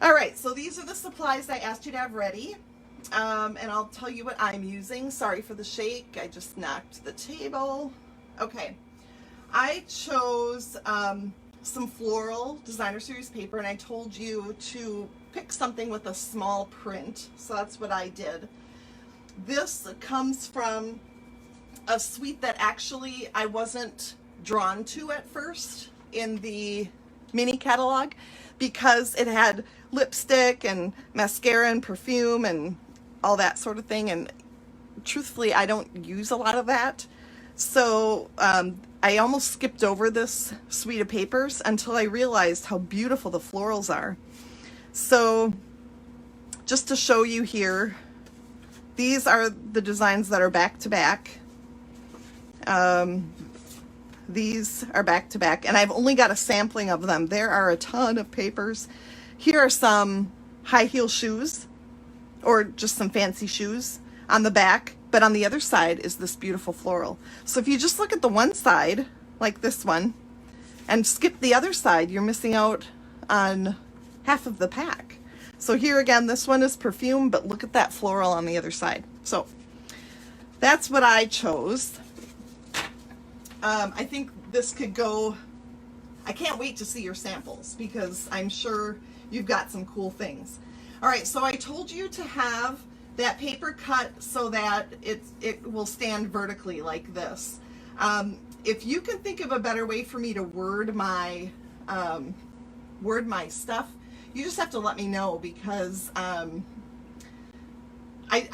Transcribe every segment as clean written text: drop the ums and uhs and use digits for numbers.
All right, so these are the supplies I asked you to have ready. And I'll tell you what I'm using. Sorry for the shake, I just knocked the table. Okay, I chose some floral designer series paper, and I told you to pick something with a small print, so that's what I did. This comes from a suite that actually I wasn't drawn to at first in the mini catalog, because it had lipstick and mascara and perfume and all that sort of thing, and truthfully I don't use a lot of that, so I almost skipped over this suite of papers until I realized how beautiful the florals are. So just to show you here, these are the designs that are back to back. These are back to back, and I've only got a sampling of them. There are a ton of papers. Here are some high heel shoes, or just some fancy shoes on the back, but on the other side is this beautiful floral. So if you just look at the one side, like this one, and skip the other side, you're missing out on half of the pack. So here again, this one is perfume, but look at that floral on the other side. So that's what I chose. I think this could go, I can't wait to see your samples because I'm sure you've got some cool things. All right, so I told you to have that paper cut so that it will stand vertically like this. If you can think of a better way for me to word my stuff, you just have to let me know, because I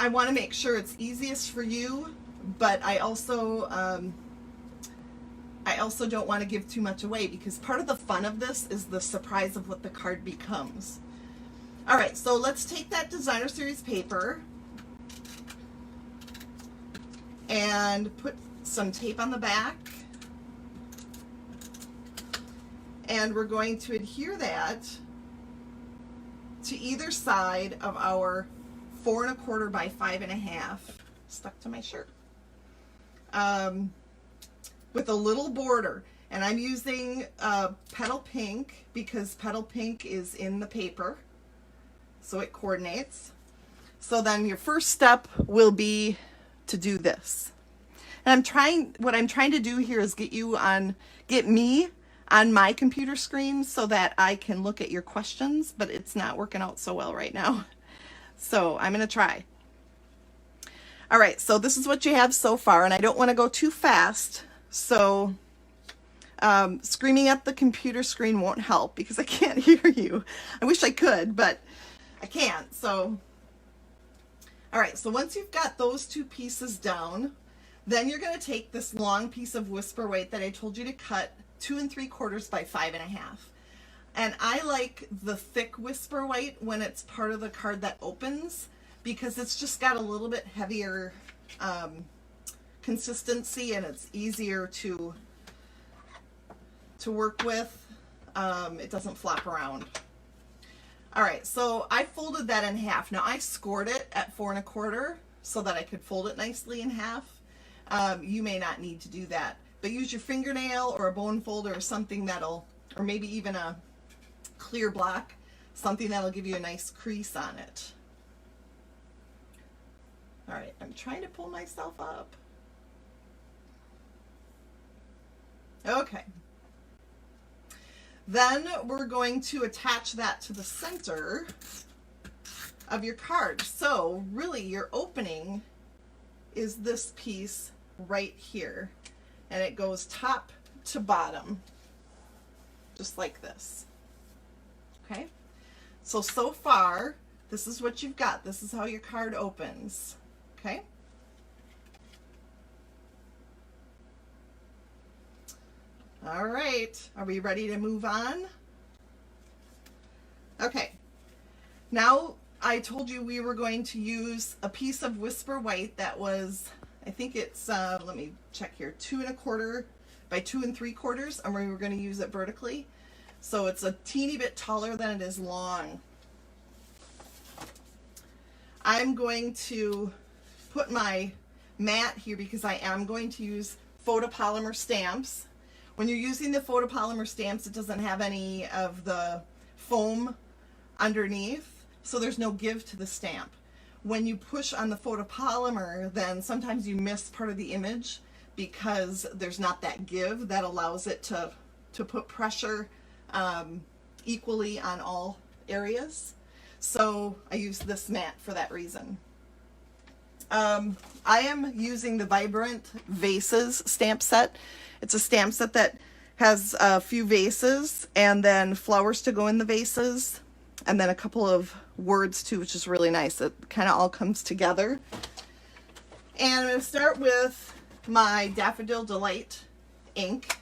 want to make sure it's easiest for you, but I also don't want to give too much away, because part of the fun of this is the surprise of what the card becomes. All right, so let's take that designer series paper and put some tape on the back, and we're going to adhere that to either side of our 4 1/4 by 5 1/2, stuck to my shirt, with a little border. And I'm using Petal Pink because Petal Pink is in the paper, so it coordinates. So then your first step will be to do this. And what I'm trying to do here is get me on my computer screen so that I can look at your questions, but it's not working out so well right now. So I'm going to try. All right, so this is what you have so far, and I don't want to go too fast, so screaming at the computer screen won't help because I can't hear you. I wish I could, but I can't. So, all right, so once you've got those two pieces down, then you're going to take this long piece of Whisper White that I told you to cut 2 3/4 by 5 1/2. And I like the thick Whisper White when it's part of the card that opens, because it's just got a little bit heavier consistency, and it's easier to work with. It doesn't flop around. All right, so I folded that in half. Now I scored it at 4 1/4 so that I could fold it nicely in half. You may not need to do that, but use your fingernail or a bone folder or something or maybe even a clear block, something that'll give you a nice crease on it. All right, I'm trying to pull myself up. Okay. Then we're going to attach that to the center of your card. So really your opening is this piece right here, and it goes top to bottom, just like this. Okay, so far, this is what you've got. This is how your card opens. Okay. All right, are we ready to move on? Okay, now I told you we were going to use a piece of Whisper White that was, I think it's, let me check here, 2 1/4 by 2 3/4, and we were going to use it vertically. So it's a teeny bit taller than it is long. I'm going to put my mat here because I am going to use photopolymer stamps. When you're using the photopolymer stamps, it doesn't have any of the foam underneath, so there's no give to the stamp. When you push on the photopolymer, then sometimes you miss part of the image because there's not that give that allows it to put pressure equally on all areas. So I use this mat for that reason. I am using the Vibrant Vases stamp set. It's a stamp set that has a few vases and then flowers to go in the vases, and then a couple of words too, which is really nice. It kind of all comes together. And I'm going to start with my Daffodil Delight ink.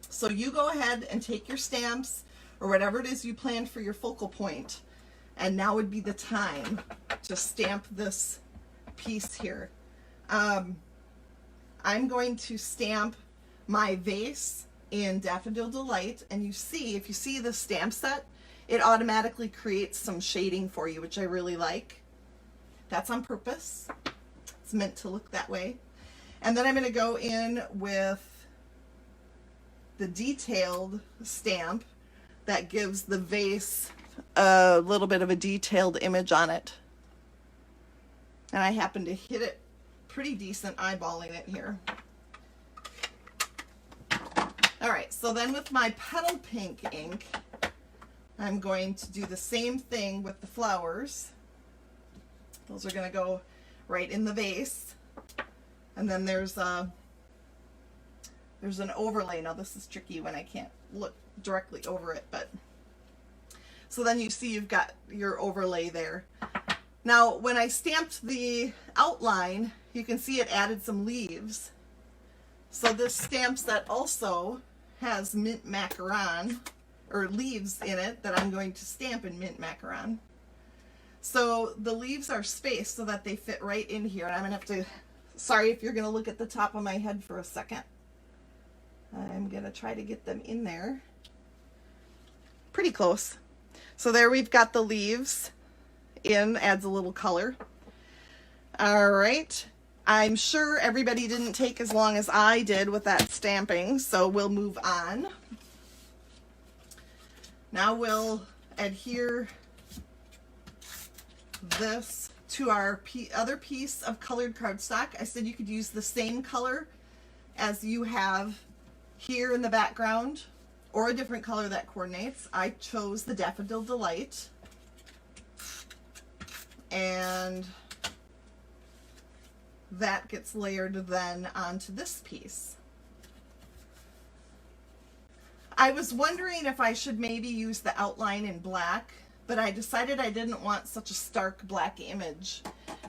So you go ahead and take your stamps or whatever it is you planned for your focal point, and now would be the time to stamp this piece here. I'm going to stamp my vase in Daffodil Delight, and you see, if you see the stamp set, it automatically creates some shading for you, which I really like. That's on purpose. It's meant to look that way. And then I'm going to go in with the detailed stamp that gives the vase a little bit of a detailed image on it. And I happen to hit it pretty decent eyeballing it here. All right, so then with my Petal Pink ink, I'm going to do the same thing with the flowers. Those are going to go right in the vase. And then there's an overlay. Now this is tricky when I can't look directly over it, but so then you see you've got your overlay there. Now when I stamped the outline, you can see it added some leaves. So this stamp set also has mint macaron, or leaves in it that I'm going to stamp in mint macaron. So the leaves are spaced so that they fit right in here. And I'm gonna have to, sorry if you're gonna look at the top of my head for a second. I'm gonna try to get them in there. Pretty close. So there we've got the leaves in, adds a little color. All right. I'm sure everybody didn't take as long as I did with that stamping, so we'll move on. Now we'll adhere this to our other piece of colored cardstock. I said you could use the same color as you have here in the background or a different color that coordinates. I chose the Daffodil Delight. And that gets layered then onto this piece. I was wondering if I should maybe use the outline in black, but I decided I didn't want such a stark black image.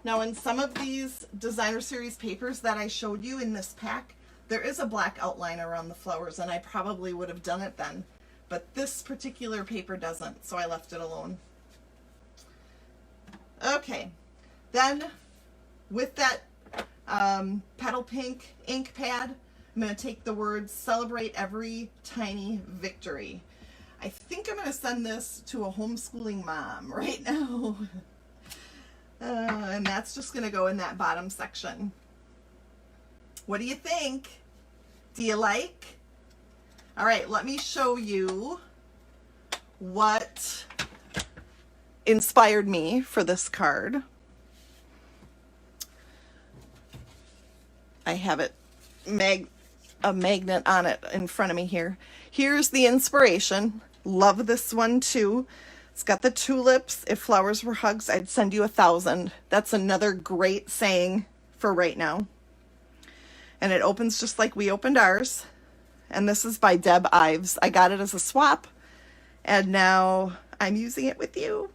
Now in some of these designer series papers that I showed you in this pack, there is a black outline around the flowers, and I probably would have done it then, but this particular paper doesn't, so I left it alone. Okay, then with that Petal Pink ink pad, I'm going to take the words "Celebrate Every Tiny Victory." I think I'm going to send this to a homeschooling mom right now. And that's just going to go in that bottom section. What do you think? Do you like? All right, let me show you what inspired me for this card. I have it a magnet on it in front of me here. Here's the inspiration. Love this one too. It's got the tulips. If flowers were hugs, I'd send you 1,000. That's another great saying for right now. And it opens just like we opened ours. And this is by Deb Ives. I got it as a swap, and now I'm using it with you.